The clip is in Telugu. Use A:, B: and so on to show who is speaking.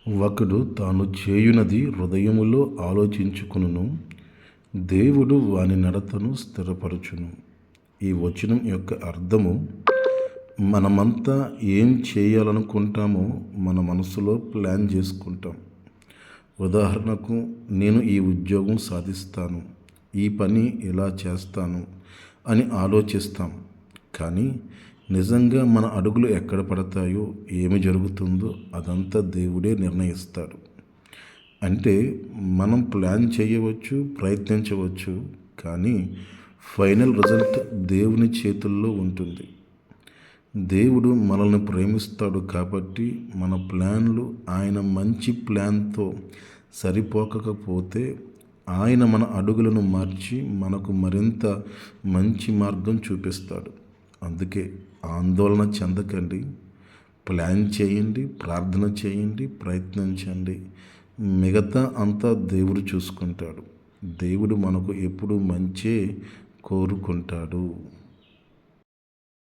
A: ఒకడు తాను చేయునది హృదయములో ఆలోచించుకొనును, దేవుడు వాని నడతను స్థిరపరచును. ఈ వచనం యొక్క అర్థము, మనమంతా ఏం చేయాలనుకుంటామో మన మనసులో ప్లాన్ చేసుకుంటాం. ఉదాహరణకు, నేను ఈ ఉద్యోగం సాధిస్తాను, ఈ పని ఇలా చేస్తాను అని ఆలోచిస్తాం. కానీ నిజంగా మన అడుగులు ఎక్కడ పడతాయో, ఏమి జరుగుతుందో అదంతా దేవుడే నిర్ణయిస్తాడు. అంటే మనం ప్లాన్ చేయవచ్చు, ప్రయత్నించవచ్చు, కానీ ఫైనల్ రిజల్ట్ దేవుని చేతుల్లో ఉంటుంది. దేవుడు మనల్ని ప్రేమిస్తాడు కాబట్టి మన ప్లాన్లు ఆయన మంచి ప్లాన్తో సరిపోకపోతే ఆయన మన అడుగులను మార్చి మనకు మరింత మంచి మార్గం చూపిస్తాడు. అందుకే ఆందోళన చెందకండి, ప్లాన్ చేయండి, ప్రార్థన చేయండి, ప్రయత్నించండి. మిగతా అంతా దేవుడు చూసుకుంటాడు. దేవుడు మనకు ఎప్పుడు మంచే కోరుకుంటాడు.